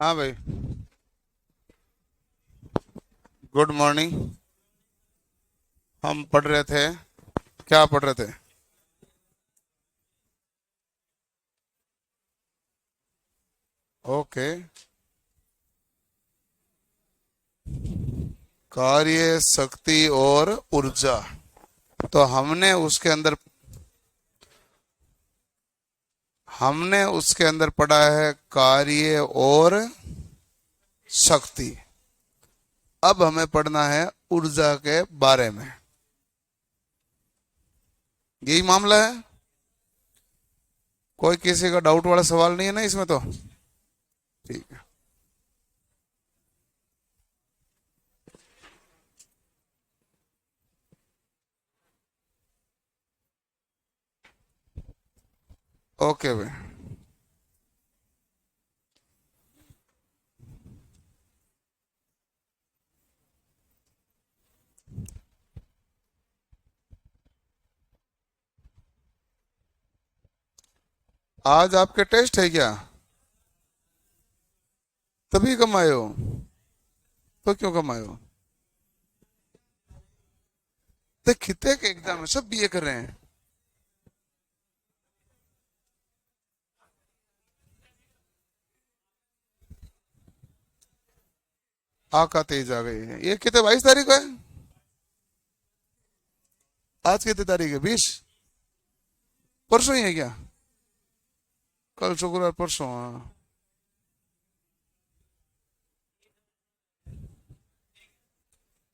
हाँ भाई। Good morning. हम पढ़ रहे थे। क्या पढ़ रहे थे? ओके। कार्य, शक्ति और ऊर्जा। तो हमने उसके अंदर पढ़ा है कार्य और शक्ति। अब हमें पढ़ना है ऊर्जा के बारे में। यही मामला है। कोई किसी का डाउट वाला सवाल नहीं है ना इसमें तो? ठीक है। ओके भाई। आज आपके टेस्ट है क्या? तभी कम आए हो? तो क्यों कम आए हो? तो कितने के एग्जाम है, सब बीए कर रहे हैं। आका तेज आ गई है। ये कितने, 22 तारीख को है? आज कितनी तारीख है? 20। परसों ही है क्या? कल शुक्रवार, परसों, हाँ।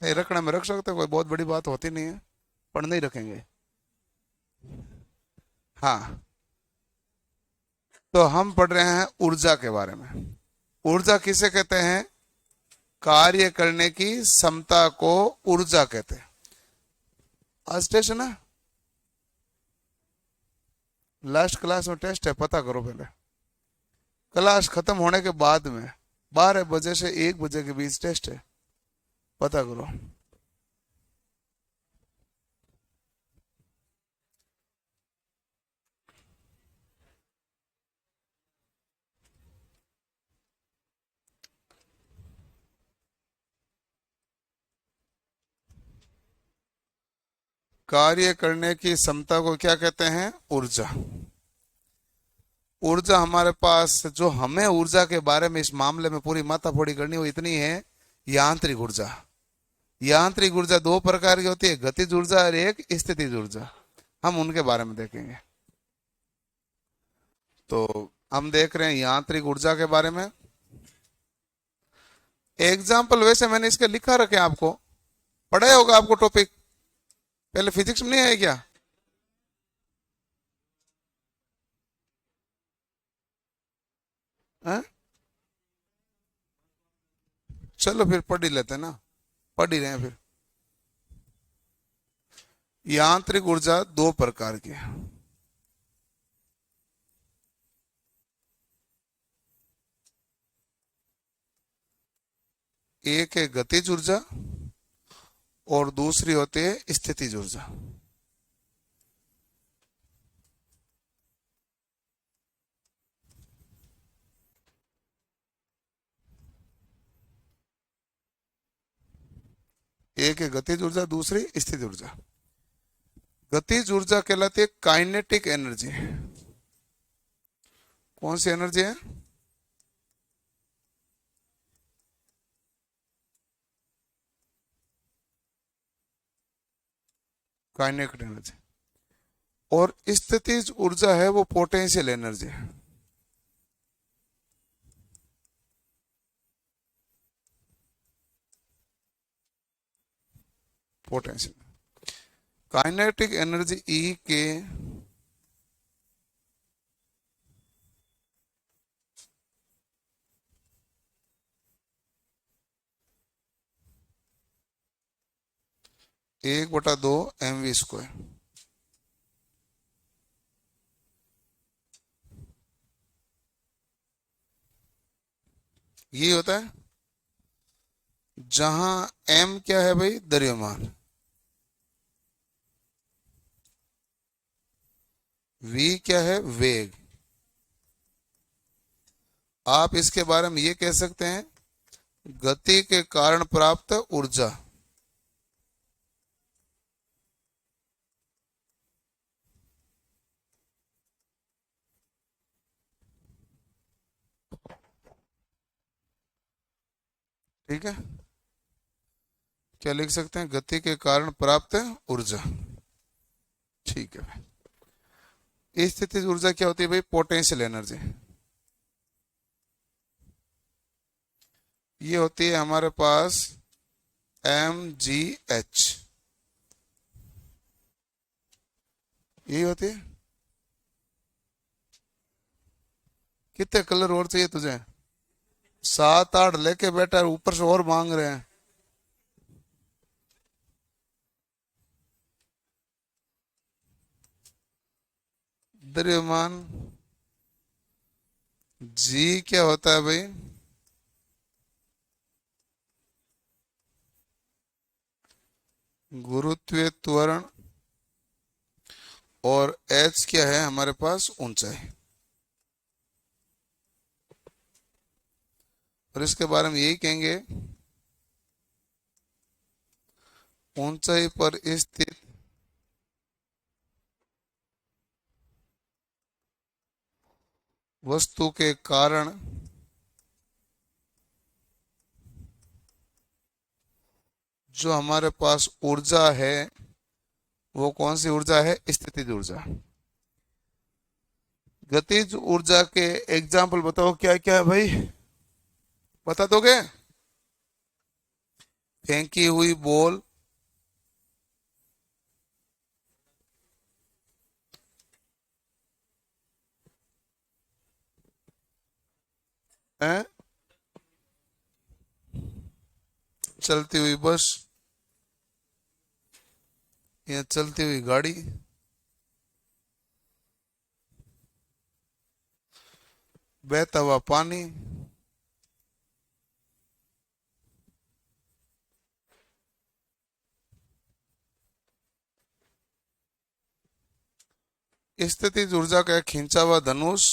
नहीं, रखना में रख सकते हो, कोई बहुत बड़ी बात होती नहीं है। पर नहीं रखेंगे। हाँ। तो हम पढ़ रहे हैं ऊर्जा के बारे में। ऊर्जा किसे कहते हैं? कार्य करने की क्षमता को ऊर्जा कहते हैं। आज टेस्ट है ना? लास्ट क्लास में टेस्ट है, पता करो पहले। क्लास खत्म होने के बाद में 12 बजे से 1 बजे के बीच टेस्ट है। पता करो। कार्य करने की क्षमता को क्या कहते हैं? ऊर्जा। ऊर्जा हमारे पास, जो हमें ऊर्जा के बारे में इस मामले में पूरी माथाफोड़ी करनी हो इतनी है। यांत्रिक ऊर्जा। यांत्रिक ऊर्जा दो प्रकार की होती है, गतिज ऊर्जा और एक स्थितिज ऊर्जा। हम उनके बारे में देखेंगे। तो हम देख रहे हैं यांत्रिक ऊर्जा के बारे में। एग्जाम्पल वैसे मैंने इसके लिखा रखे हैं आपको। पढ़ा होगा आपको टॉपिक। पहले फिजिक्स में नहीं है क्या? है? चलो फिर पढ़ ही लेते हैं ना। पढ़ ही रहे हैं फिर। यांत्रिक ऊर्जा दो प्रकार की है। एक है गतिज ऊर्जा और दूसरी होती है स्थितिज ऊर्जा। एक है गतिज ऊर्जा, दूसरी स्थितिज ऊर्जा। गतिज ऊर्जा कहलाती है काइनेटिक एनर्जी। कौन सी एनर्जी है? Kinetic energy. और स्थितिज ऊर्जा है वो potential energy. Potential. Kinetic energy E के एक बटा दो mv²। ये होता है जहां m क्या है भाई? द्रव्यमान। v क्या है? वेग। आप इसके बारे में ये कह सकते हैं गति के कारण प्राप्त ऊर्जा। ठीक है, क्या लिख सकते हैं? गति के कारण प्राप्त ऊर्जा। ठीक है, इस स्थिति ऊर्जा क्या होती है भाई? Potential energy. ये होती है हमारे पास mgh, यही होती है। कितने कलर और चाहिए तुझे? 7 8 लेके बैठा है, ऊपर से और मांग रहे हैं। द्रव्यमान जी क्या होता है भाई? गुरुत्वीय त्वरण। और h क्या है हमारे पास? ऊंचाई। और इसके बारे में यही कहेंगे, ऊंचाई पर स्थित वस्तु के कारण जो हमारे पास ऊर्जा है वो कौन सी ऊर्जा है? स्थितिज ऊर्जा। गतिज ऊर्जा के एग्जाम्पल बताओ क्या क्या है भाई? बता दोगे? फेंकी हुई बॉल, है चलती हुई बस या चलती हुई गाड़ी, बहता हुआ पानी, स्थितिज ऊर्जा का खींचा हुआ धनुष,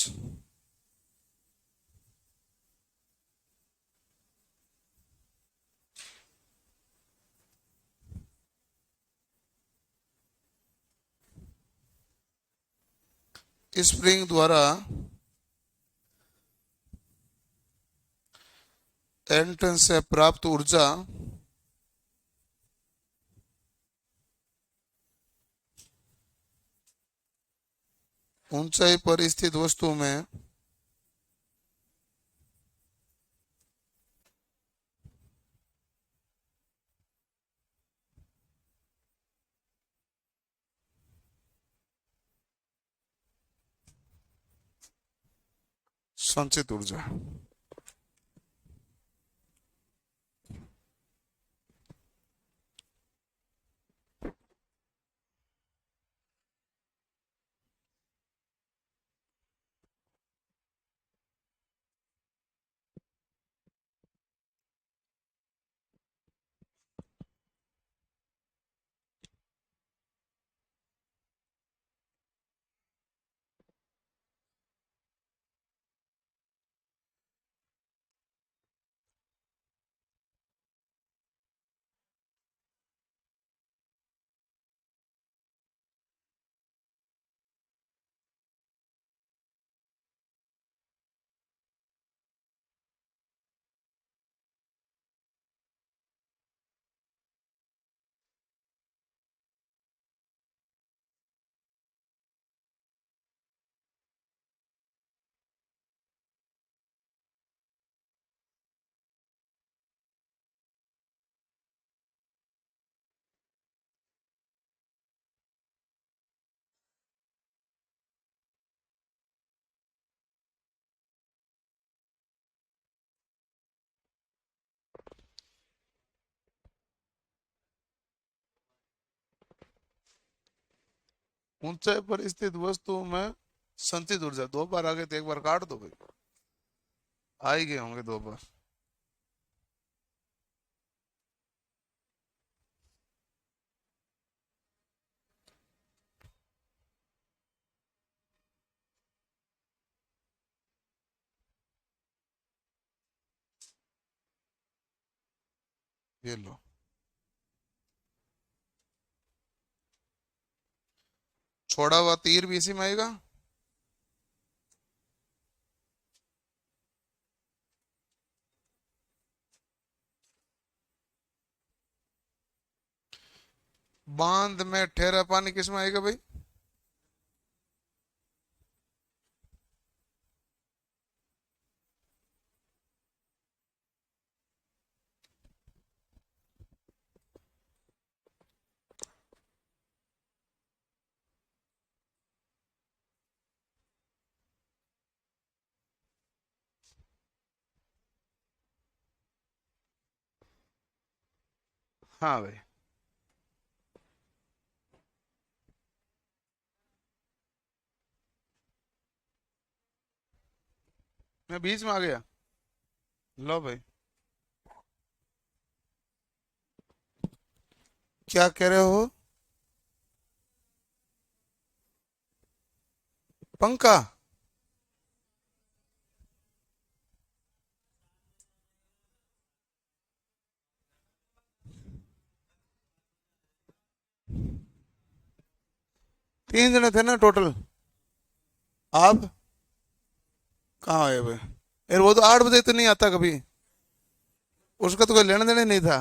स्प्रिंग द्वारा एंटन से प्राप्त ऊर्जा ऊंचाई पर स्थित वस्तु में संचित ऊर्जा। ऊंचाई पर स्थित वस्तु में संचित ऊर्जा। 2 बार आ गए तो 1 बार काट दो भाई, आ ही गए होंगे 2 बार। ये लो, छोड़ा हुआ तीर भी इसी में आएगा। बांध में ठहरा पानी किस में आएगा भाई? हाँ भाई, मैं बीच में आ गया। लो भाई, क्या कह रहे हो? पंखा? 3 जने थे ना टोटल। आप कहाँ आए भाई? यार वो तो 8 बजे तो नहीं आता कभी, उसका तो कोई लेना देना ही नहीं था।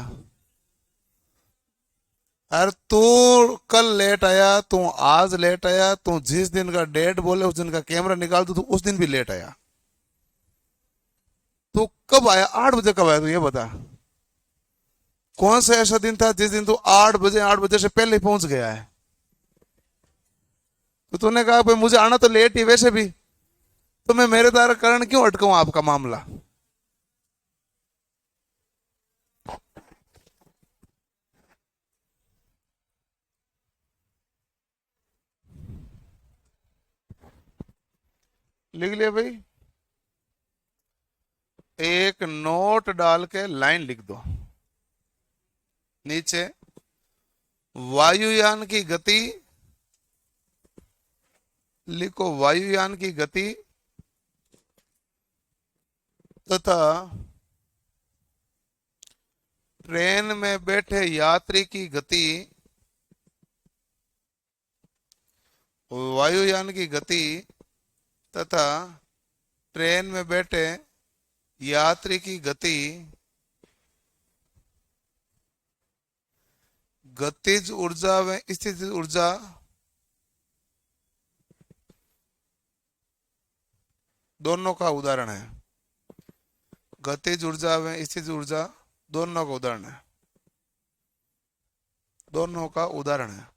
अरे तू कल लेट आया, तू आज लेट आया, तू जिस दिन का डेट बोले उस दिन का कैमरा निकाल दो, तू उस दिन भी लेट आया। तू कब आया? 8 बजे कब आया तू ये बता। कौन सा ऐसा दिन था जिस दिन तू 8 बजे, 8 बजे से पहले पहुंच गया है? तो तूने कहा भाई मुझे आना तो लेट ही वैसे भी, तो मैं मेरे द्वारा कारण क्यों अटकाऊं आपका मामला? लिख लिया भाई? एक नोट डाल के लाइन लिख दो नीचे। वायुयान की गति लिखो, वायुयान की गति तथा ट्रेन में बैठे यात्री की गति, वायुयान की गति तथा ट्रेन में बैठे यात्री की गति गतिज ऊर्जा व स्थितिज ऊर्जा दोनों का उदाहरण है। गतिज ऊर्जा व स्थितिज ऊर्जा दोनों का उदाहरण है, दोनों का उदाहरण है।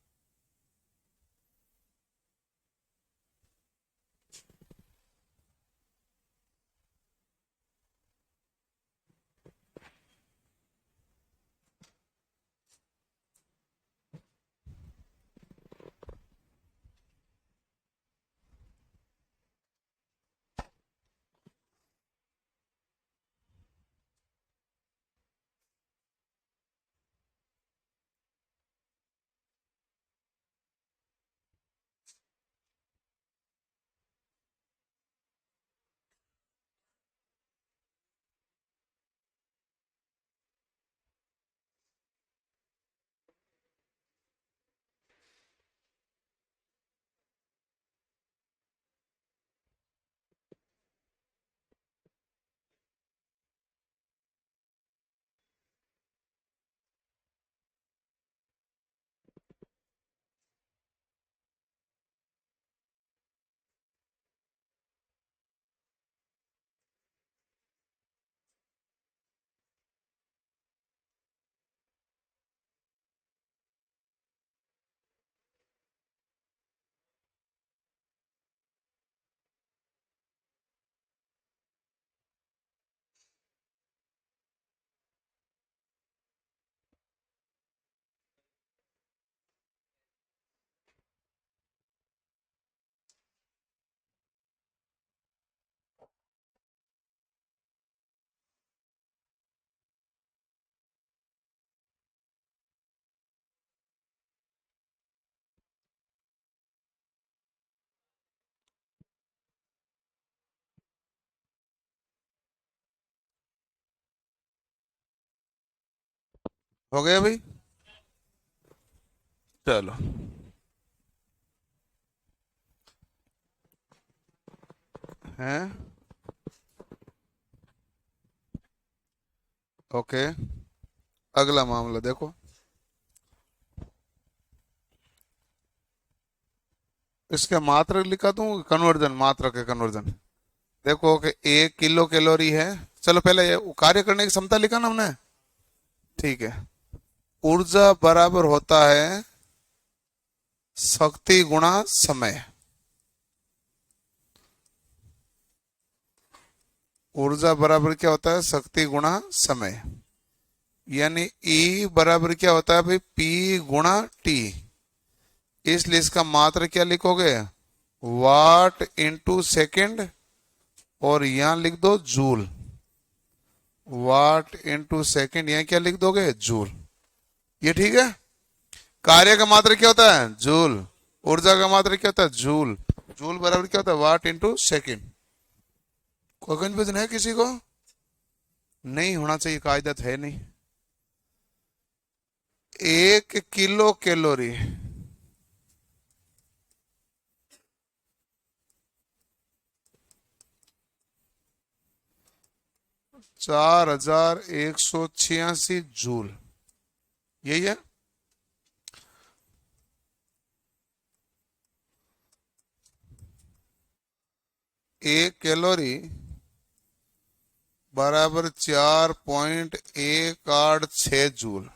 हो गया भाई। चलो। हैं। ओके। अगला मामला देखो। इसके मात्रक लिखा दूं, कन्वर्जन, मात्रक के कन्वर्जन। देखो कि 1 किलो कैलोरी है। चलो पहले ये कार्य करने की क्षमता लिखा ना हमने। ठीक है। ऊर्जा बराबर होता है शक्ति गुणा समय। ऊर्जा बराबर क्या होता है, शक्ति गुणा समय। यानी E बराबर क्या होता है भाई, P गुणा टी। इसलिए इसका मात्र क्या लिखोगे, वाट इंटू सेकेंड, और यहां लिख दो जूल। वाट इंटू सेकेंड, यहां क्या लिख दोगे, जूल। ये ठीक है। कार्य का मात्र क्या होता है, जूल। ऊर्जा का मात्र क्या होता है, जूल। जूल बराबर क्या होता है, वाट इंटू सेकेंड। कोई कंफ्यूजन है किसी को? नहीं होना चाहिए, कायदा है नहीं। 1 किलो कैलोरी 4186 जूल, यही है। 1 कैलोरी बराबर 4.186 जूल।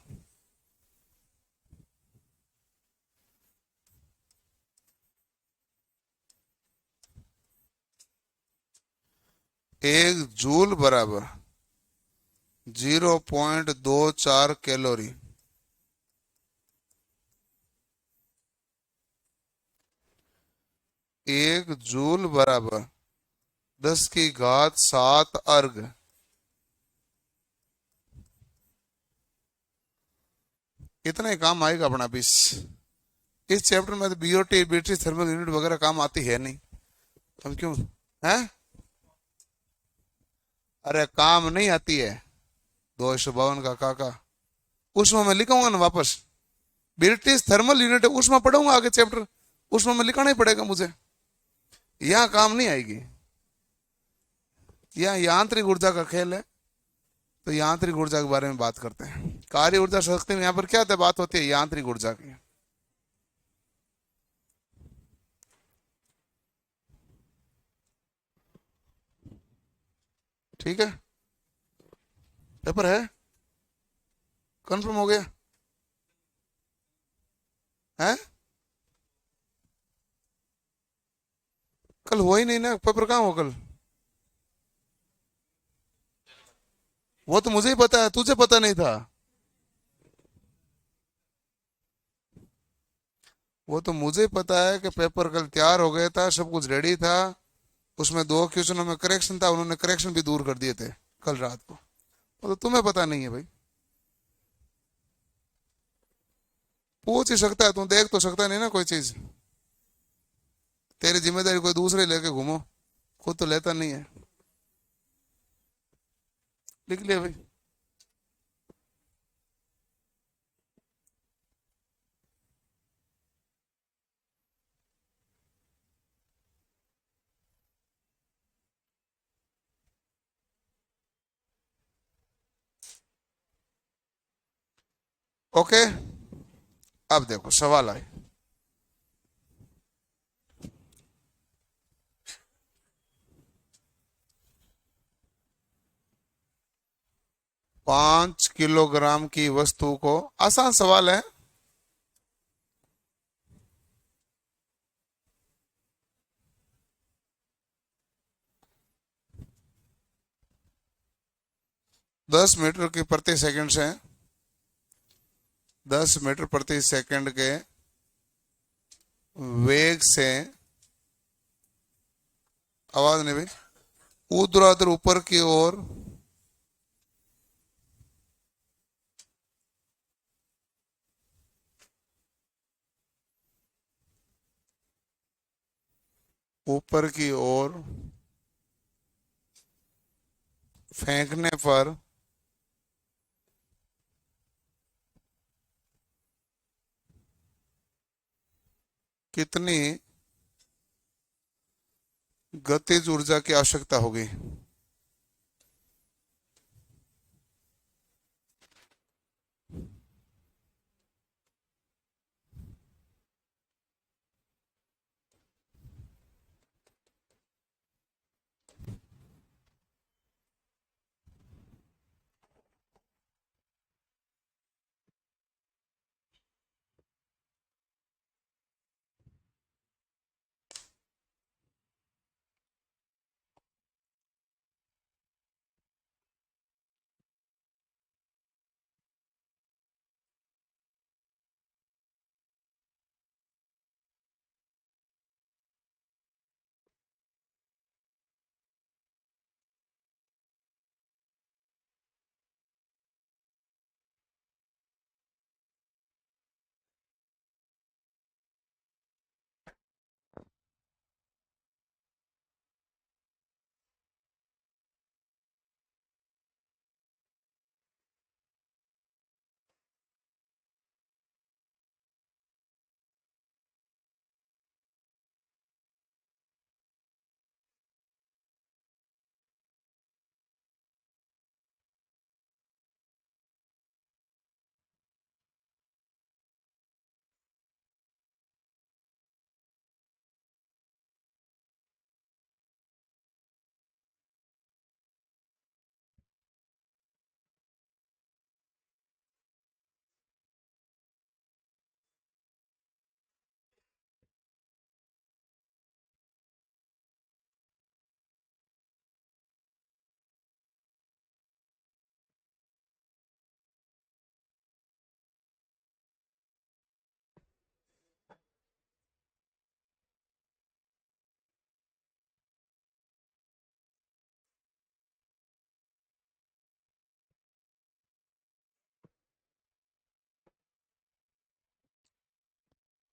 एक जूल बराबर 0.24 कैलोरी। 1 जूल बराबर 10 की घात 7 अर्ग। इतना ही काम आएगा अपना 20। इस चैप्टर में तो बीओटी, बैटरी थर्मल यूनिट वगैरह काम आती है नहीं। हम क्यों है? अरे काम नहीं आती है। 252 का काका, उसमें मैं लिखाऊंगा ना वापस। ब्रिटिश थर्मल यूनिट है, उसमें पढ़ूंगा आगे चैप्टर। उसमें मैं लिखाना ही पड़ेगा मुझे। यहाँ काम नहीं आएगी। यहाँ यांत्रिक ऊर्जा का खेल है। तो यांत्रिक ऊर्जा के बारे में बात करते हैं। कार्य ऊर्जा शक्ति में यहाँ पर क्या बात होती है, यांत्रिक ऊर्जा की। ठीक है। पेपर है, कंफर्म हो गया है? कल हुआ ही नहीं ना पेपर, कहाँ हो कल? वो तो मुझे ही पता है, तुझे पता नहीं था। वो तो मुझे पता है कि पेपर कल तैयार हो गया था, सब कुछ रेडी था। उसमें 2 क्वेश्चनों में करेक्शन था, उन्होंने करेक्शन भी दूर कर दिए थे कल रात को। वो तो तुम्हें पता नहीं है भाई। पूछ ही सकता है, तू देख तो सकता नहीं ना कोई चीज। तेरी जिम्मेदारी कोई दूसरे लेके घूमो, खुद तो लेता नहीं है। लिख लिया भाई। ओके। अब देखो सवाल आए। 5 किलोग्राम की वस्तु को, आसान सवाल है। 10 मीटर की प्रति सेकंड से, 10 मीटर प्रति सेकंड के वेग से, आवाज नहीं भाई, ऊर्ध्वाधर ऊपर की ओर ऊपर की ओर फेंकने पर कितनी गतिज ऊर्जा की आवश्यकता होगी?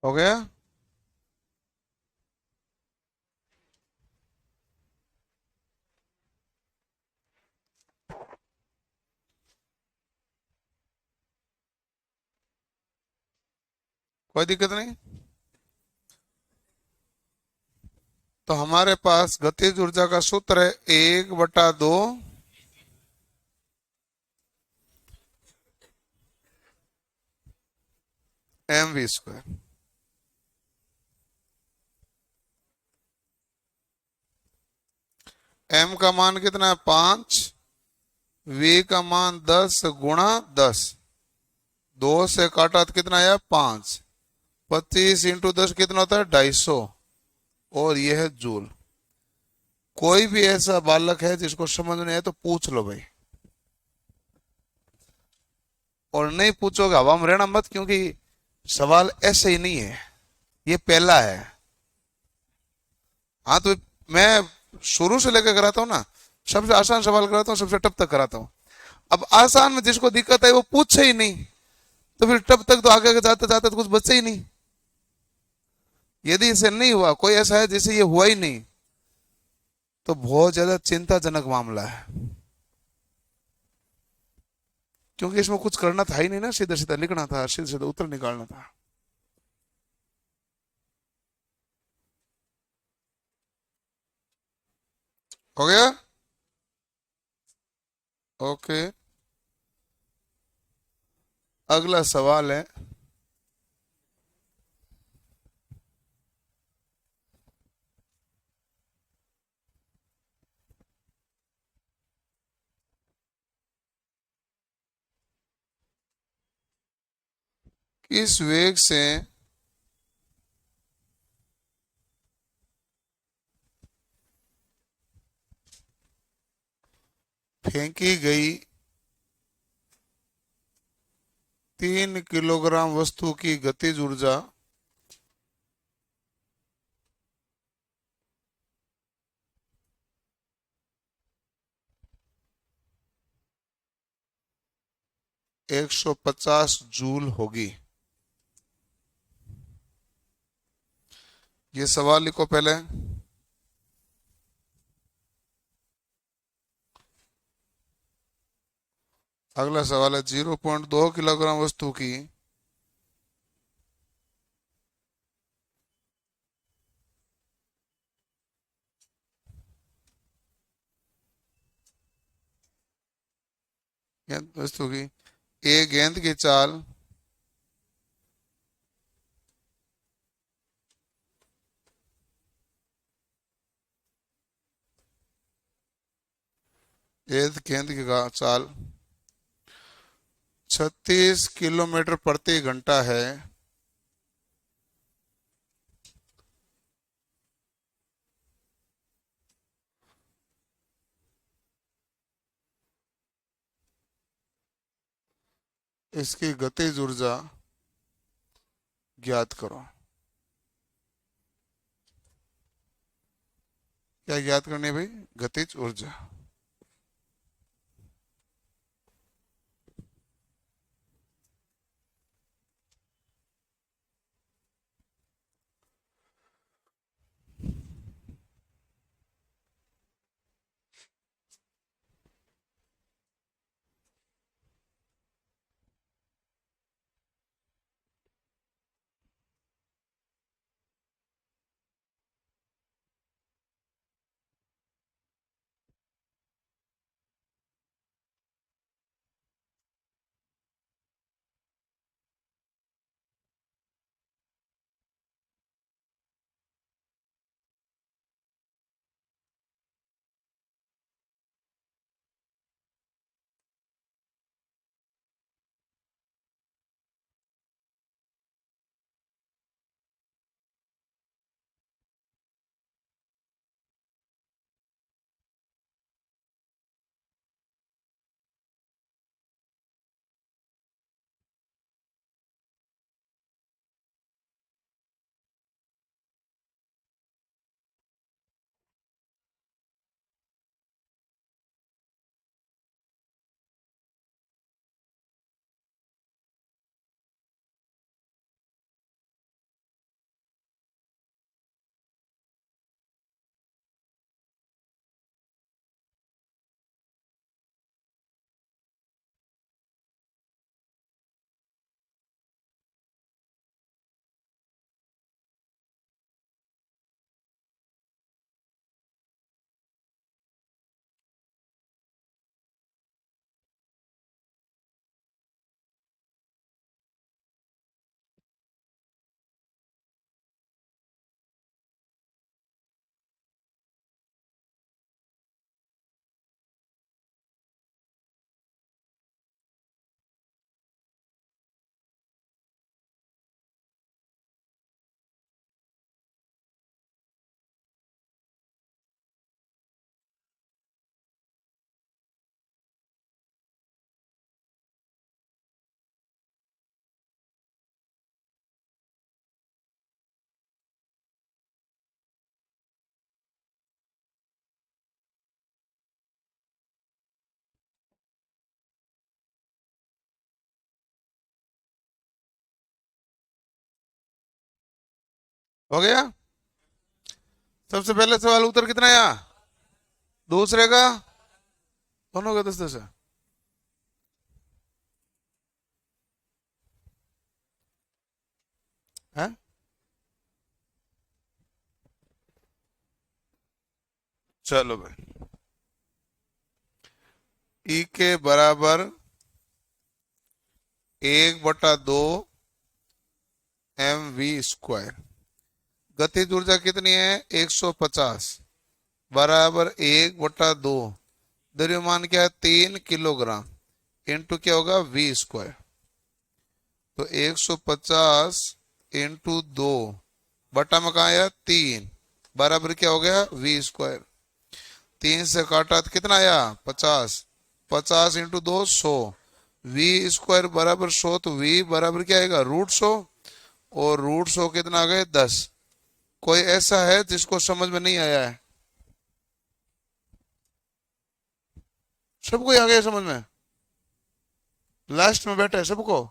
हो गया? कोई दिक्कत नहीं। तो हमारे पास गतिज ऊर्जा का सूत्र है 1/2 mv²। m का मान कितना है? 5। v का मान 10 गुणा 10। 2 से काटा तो कितना आया? 5। 25 इंटू 10 कितना होता है? 250। और यह है जूल। कोई भी ऐसा बालक है जिसको समझ नहीं आए तो पूछ लो भाई, और नहीं पूछोगे हवा में रहना मत, क्योंकि सवाल ऐसे ही नहीं है, ये पहला है। हाँ तो मैं शुरू से लेकर कराता हूँ ना, सबसे आसान सवाल कराता हूँ, सबसे टफ तक कराता हूँ। अब आसान में जिसको दिक्कत है वो पूछे ही नहीं, तो फिर टफ तक तो आगे जाते जाते तो कुछ बचे ही नहीं। यदि इसे नहीं हुआ, कोई ऐसा है जिसे ये हुआ ही नहीं, तो बहुत ज्यादा चिंताजनक मामला है, क्योंकि इसमें कुछ करना था ही नहीं ना, सीधा सीधा लिखना था, सीधा सीधा उत्तर निकालना था। हो गया? ओके। अगला सवाल है, किस वेग से फेंकी गई 3 किलोग्राम वस्तु की गतिज ऊर्जा 150 जूल होगी? ये सवाल लिखो पहले। अगला सवाल है, 0.2 किलोग्राम वस्तु की वस्तु की एक गेंद की चाल एक गेंद की चाल 36 किलोमीटर प्रति घंटा है। इसकी गतिज ऊर्जा ज्ञात करो। क्या ज्ञात करनी है भाई? गतिज ऊर्जा। हो गया। सबसे पहले सवाल उत्तर कितना आया? दूसरे का दोनों का 10-10 है। हैं? चलो भाई, ई के बराबर 1/2 mv²। गतिज ऊर्जा कितनी है? 150 बराबर 1/2। द्रव्यमान क्या है? 3 किलोग्राम इंटू क्या होगा? v²। तो 150 इंटू 2 बटा में कहा आया? 3 बराबर क्या हो गया? v²। 3 से काटा तो कितना आया? 50। 50 इंटू 2 100। v² बराबर 100। तो v बराबर क्या आएगा? √100। और √100 कितना आ गए? 10। कोई ऐसा है जिसको समझ में नहीं आया है? सबको ही आ गया समझ में? लास्ट में बैठे सबको?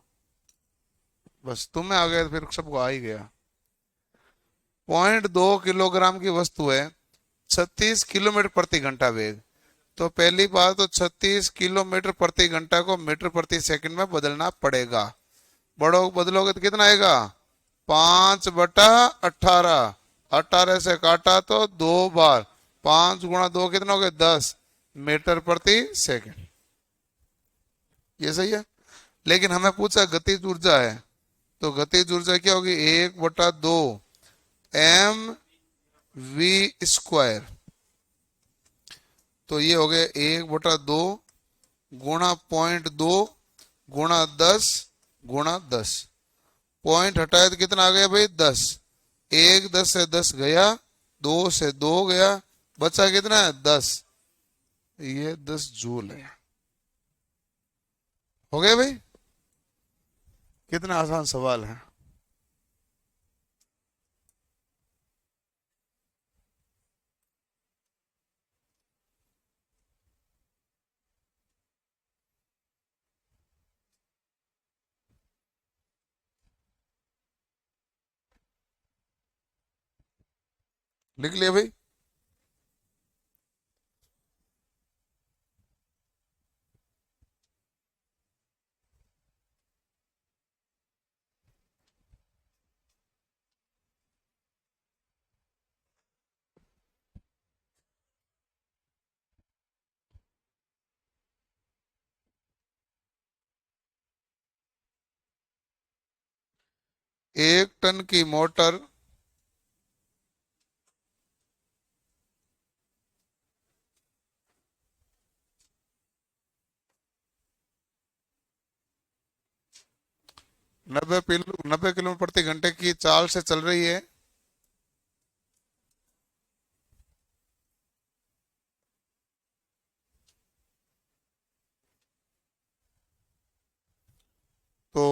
बस तुम्हें आ गया तो फिर सबको आ ही गया। 0.2 किलोग्राम की वस्तु है, 36 किलोमीटर प्रति घंटा वेग। तो पहली बात तो 36 किलोमीटर प्रति घंटा को मीटर प्रति सेकंड में बदलना पड़ेगा। बड़ो बदलोगे तो कितना आएगा? 5/18। 18 से काटा तो 2 बार। 5 × 2 कितना हो गया? 10 मीटर प्रति सेकंड। ये सही है। लेकिन हमें पूछा गतिज ऊर्जा है, तो गतिज ऊर्जा क्या होगी, 1/2 mv²। तो ये हो गया 1/2 गुणा 0.2 गुणा 10 गुणा 10। पॉइंट हटाया तो कितना आ गया भाई, 10। 10 से 10 गया, 2 से 2 गया, बचा कितना है, 10। ये 10 जूल है। हो गया भाई, कितना आसान सवाल है। लिख लिया भाई। एक टन की मोटर 90 किलोमीटर प्रति घंटे की चाल से चल रही है। तो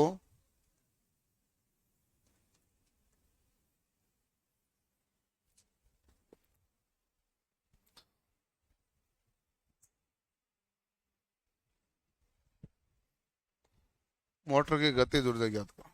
मोटर की गतिज ऊर्जा ज्ञात करो।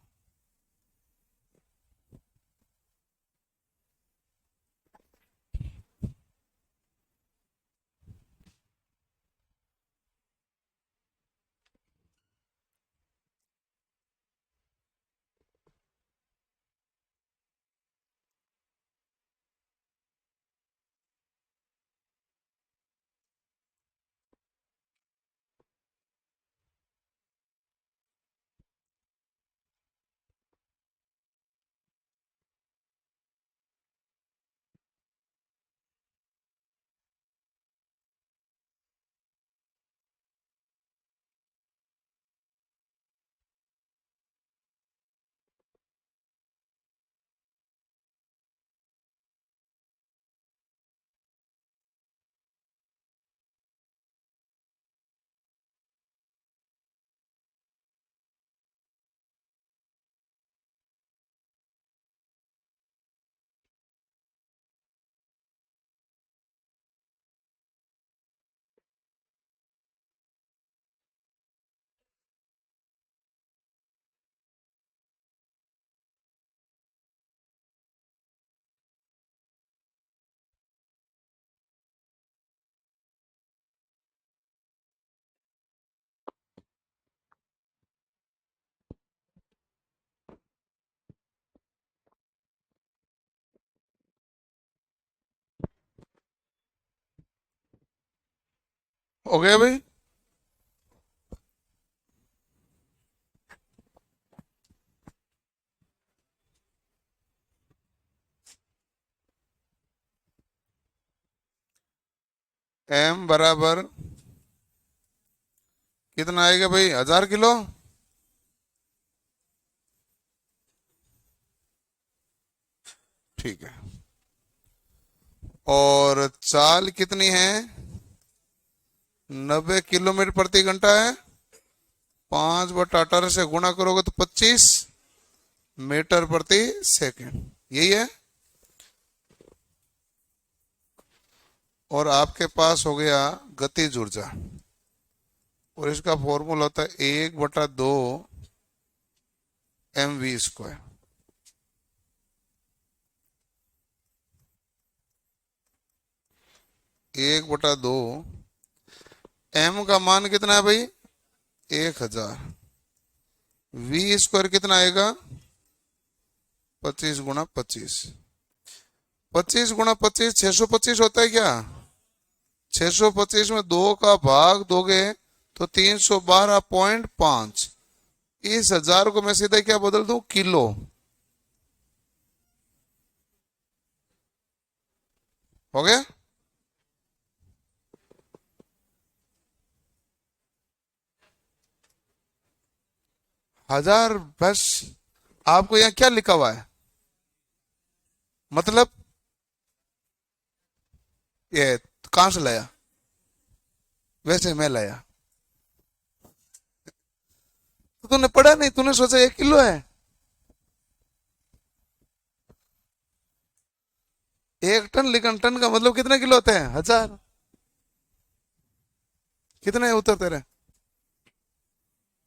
हो गया भाई। m बराबर कितना आएगा भाई, 1000 किलो। ठीक है। और चाल कितनी है, 90 किलोमीटर प्रति घंटा है। 5/18 से गुणा करोगे तो 25 मीटर प्रति सेकंड, यही है। और आपके पास हो गया गतिज ऊर्जा, और इसका फॉर्मूला होता है 1/2 mv²। 1/2 m का मान कितना है भाई, 1000। v² कितना आएगा, 25 × 25। 25 × 25 625 होता है क्या। 625 में 2 का भाग दोगे तो 312.5। इस 1000 को मैं सीधा क्या बदल दूं, किलो। हो गया। हजार बस। आपको यहाँ क्या लिखा हुआ है, मतलब ये कहां से लाया, वैसे मैं लाया। तो तूने पढ़ा नहीं, तूने सोचा 1 किलो है। 1 टन, लेकिन टन का मतलब कितने किलो होते हैं, 1000। कितने उत्तर तेरे,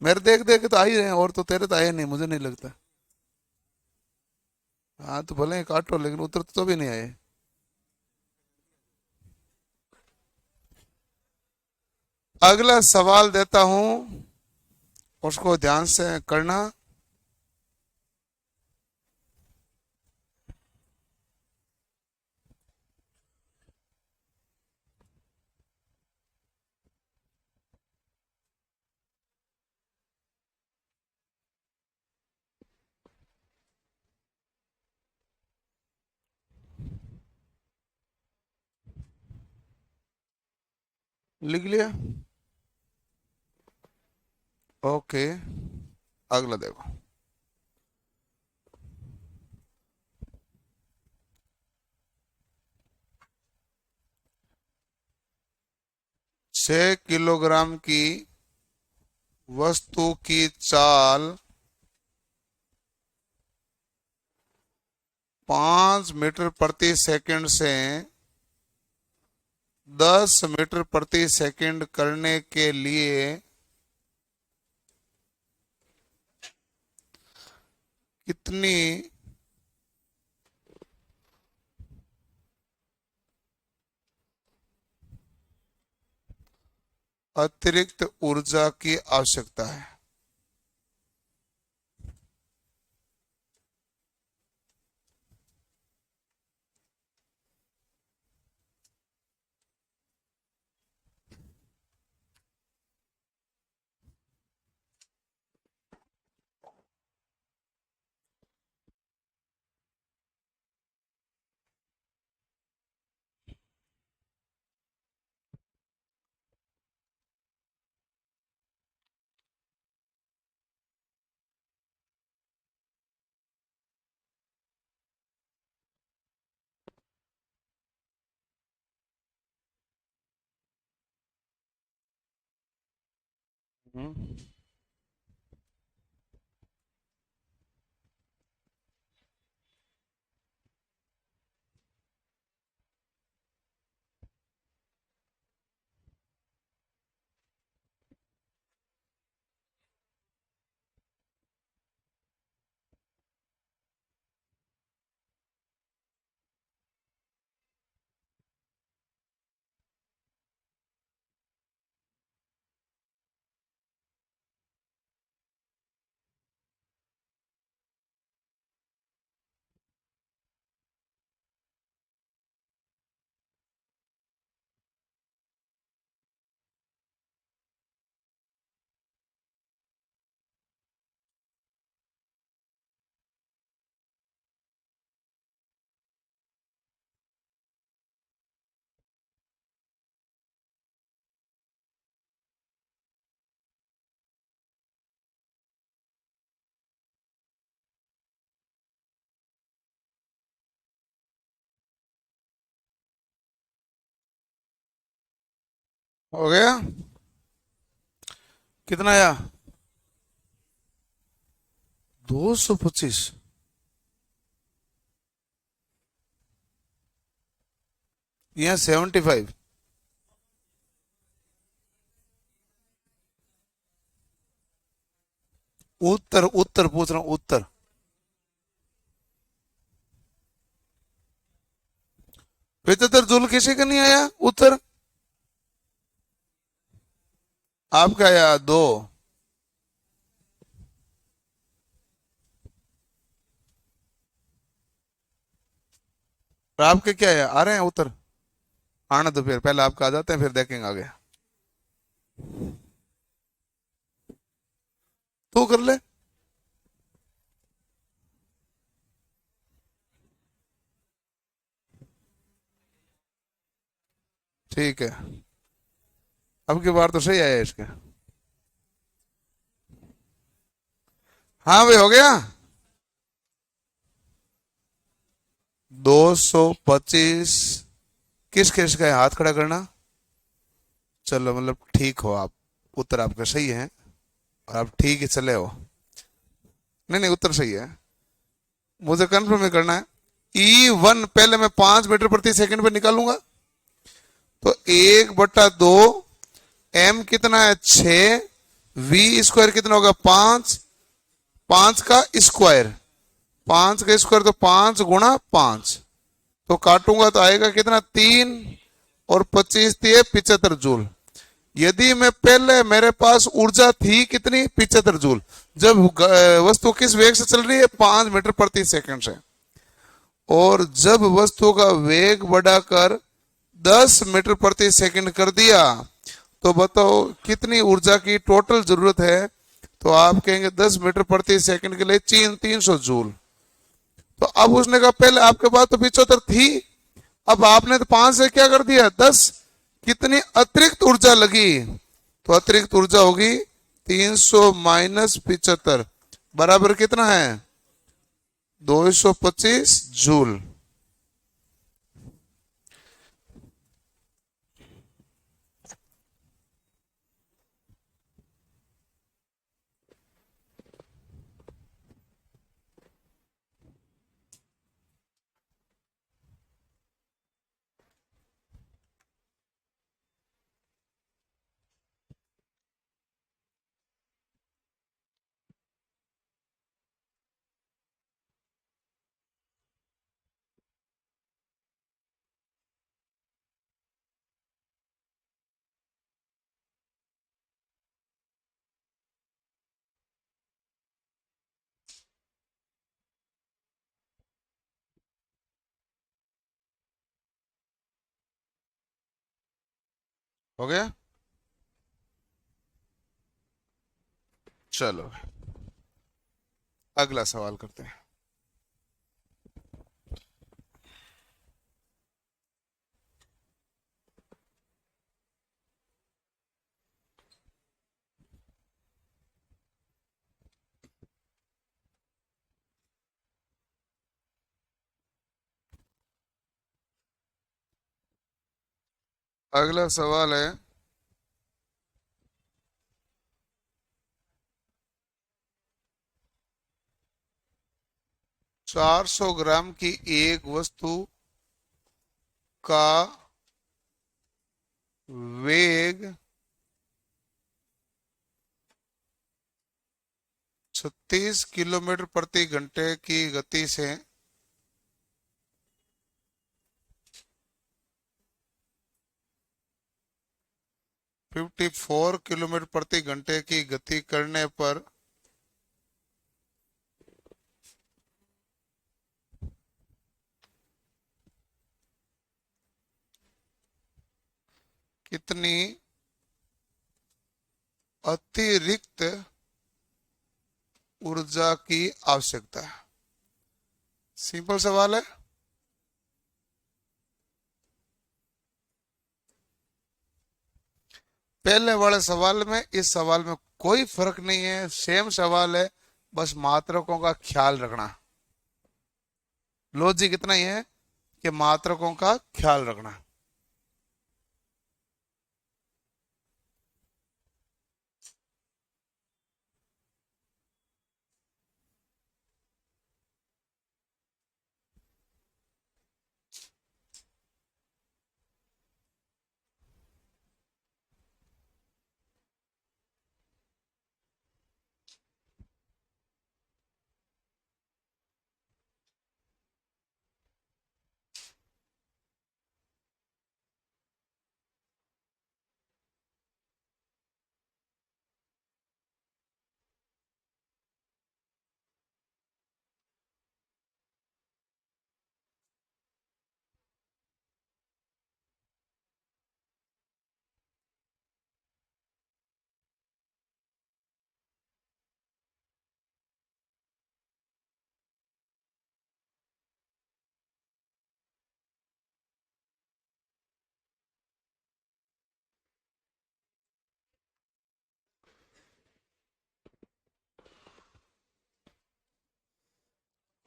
मेरे देख देख के तो आ ही रहे हैं, और तो तेरे तो आए नहीं, मुझे नहीं लगता। हाँ तो भले ही काटो, लेकिन उत्तर तो भी नहीं आए। अगला सवाल देता हूं, उसको ध्यान से करना। लिख लिया, ओके। अगला देखो, 6 किलोग्राम की वस्तु की चाल 5 मीटर प्रति सेकंड से 10 मीटर प्रति सेकंड करने के लिए कितनी अतिरिक्त ऊर्जा की आवश्यकता है। हम्म, हो गया। कितना आया, 225। यहाँ 75। उत्तर उत्तर पूछ रहा हूँ, उत्तर। 75 जूल किसी का नहीं आया उत्तर, आपका आया 2। और आपके क्या है, आ रहे हैं उत्तर, आने तो फिर पहले आपका आ जाते हैं, फिर देखेंगे आगे। तू कर ले। ठीक है, अब की बार तो सही आया इसका। हाँ भाई, हो गया। 225। किस किस का है, हाथ खड़ा करना। चलो, मतलब ठीक हो आप, उत्तर आपका सही है और आप ठीक ही चले हो। नहीं नहीं, उत्तर सही है। मुझे कंफर्म करना है। E1 पहले मैं 5 मीटर प्रति सेकंड पे निकालूंगा, तो 1/2। M कितना है, 6। V² कितना होगा, 5। 5 का स्क्वायर, 5 का स्क्वायर तो 5 × 5। तो काटूंगा तो आएगा कितना, 3। और 25 × 3 = 75 जूल। यदि मैं पहले, मेरे पास ऊर्जा थी कितनी, 75 जूल, जब वस्तु किस वेग से चल रही है, 5 मीटर प्रति सेकंड से। और जब वस्तु का वेग बढ़ाकर 10 मीटर प्रति सेकंड कर दिया, तो बताओ कितनी ऊर्जा की टोटल जरूरत है। तो आप कहेंगे 10 मीटर प्रति सेकंड के लिए 300 जूल। तो अब उसने कहा पहले आपके पास तो 75 थी, अब आपने तो 5 से क्या कर दिया, 10। कितनी अतिरिक्त ऊर्जा लगी, तो अतिरिक्त ऊर्जा होगी 300 - 75 बराबर कितना है, 225 जूल। हो गया। चलो, अगला सवाल करते हैं। अगला सवाल है, 400 ग्राम की एक वस्तु का वेग 36 किलोमीटर प्रति घंटे की गति से 54 किलोमीटर प्रति घंटे की गति करने पर कितनी अतिरिक्त ऊर्जा की आवश्यकता है। सिंपल सवाल है। पहले वाले सवाल में इस सवाल में कोई फर्क नहीं है, सेम सवाल है, बस मात्रकों का ख्याल रखना। लॉजिक इतना ही है कि मात्रकों का ख्याल रखना।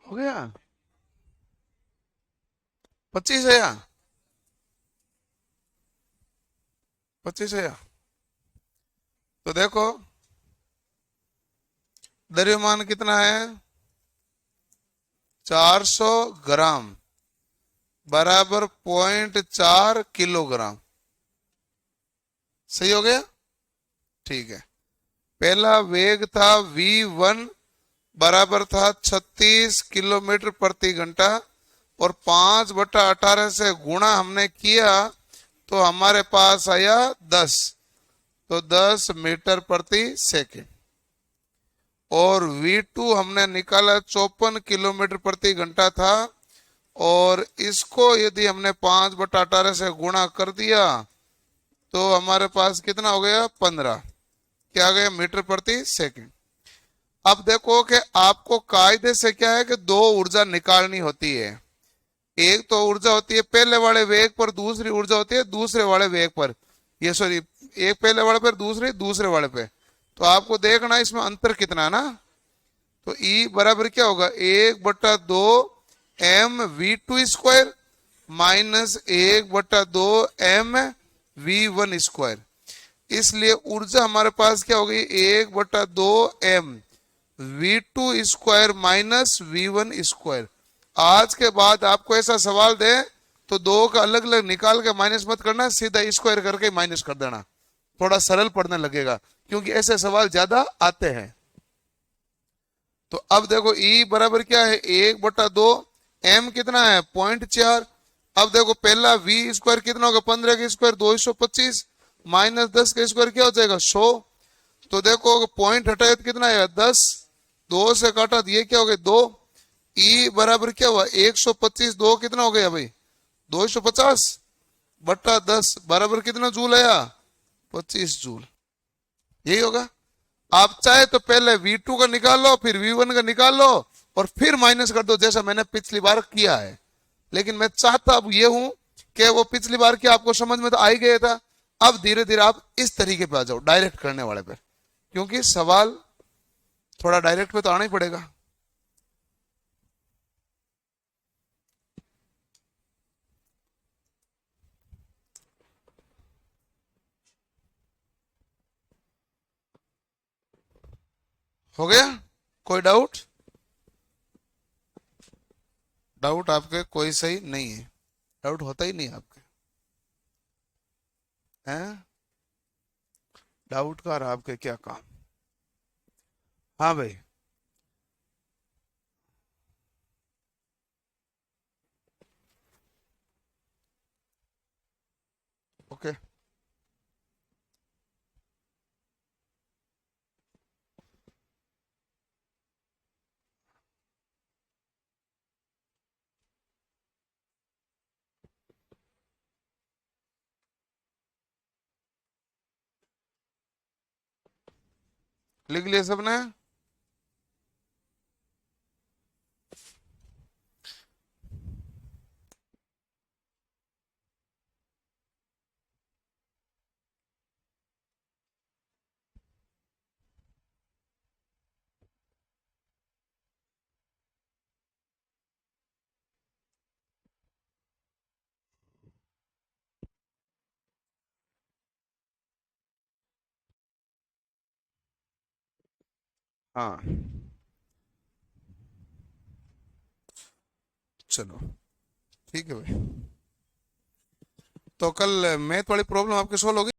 हो गया 25 है या 25 है या। तो देखो द्रव्यमान कितना है 400 ग्राम बराबर 0.4 किलोग्राम। सही हो गया। ठीक है। पहला वेग था v1 बराबर था 36 किलोमीटर प्रति घंटा और 5/18 से गुणा हमने किया तो हमारे पास आया 10। तो 10 मीटर प्रति सेकंड। और v2 हमने निकाला 54 किलोमीटर प्रति घंटा था और इसको यदि हमने 5/18 से गुणा कर दिया तो हमारे पास कितना हो गया 15। क्या आ गया मीटर प्रति सेकंड। अब देखो कि आपको कायदे से क्या है कि दो ऊर्जा निकालनी होती है। एक तो ऊर्जा होती है पहले वाले वेग पर, दूसरी ऊर्जा होती है दूसरे वाले वेग पर। ये सॉरी, एक पहले वाले पर दूसरे दूसरे वाले पे। तो आपको देखना इसमें अंतर कितना है ना। तो E बराबर क्या होगा 1/2 mv2 square minus 1/2 mv1 square. इसलिए ऊर्जा हमारे पास क्या होगी 1/2 mv2 square minus v1 square. आज के बाद आपको ऐसा सवाल दे तो दो का अलग अलग निकाल के माइनस मत करना, सीधा स्क्वायर करके माइनस कर देना, थोड़ा सरल पढ़ने लगेगा क्योंकि ऐसे सवाल ज्यादा आते हैं। तो अब देखो E बराबर क्या है 1/2 m कितना है 0.4। अब देखो पहला v स्क्वायर कितना होगा 15 का स्क्वायर 225 माइनस 10 का स्क्वायर क्या हो जाएगा 100। तो देखो पॉइंट हटाए तो कितना है 10, 2 से काटा तो ये क्या हो गया 2। E बराबर क्या हुआ 125, 2 कितना हो गया भाई 250/10 बराबर कितना जूल आया 25 जूल। यही होगा। आप चाहे तो पहले v2 का निकाल लो फिर v1 का निकाल लो और फिर माइनस कर दो जैसा मैंने पिछली बार किया है। लेकिन मैं चाहता अब ये हूं कि वो पिछली बार की आपको समझ में तो आ ही गया था। अब धीरे धीरे आप इस तरीके पे आ जाओ डायरेक्ट करने वाले पे, क्योंकि सवाल थोड़ा डायरेक्ट पे तो आना ही पड़ेगा। हो गया कोई डाउट? डाउट आपके कोई सही नहीं है, डाउट होता ही नहीं आपके हैं। डाउट का और आपके क्या काम। हाँ भाई। ओके। लिख लिया सबने? हाँ चलो ठीक है भाई। तो कल मैथ वाली प्रॉब्लम आपकी सोल्व होगी।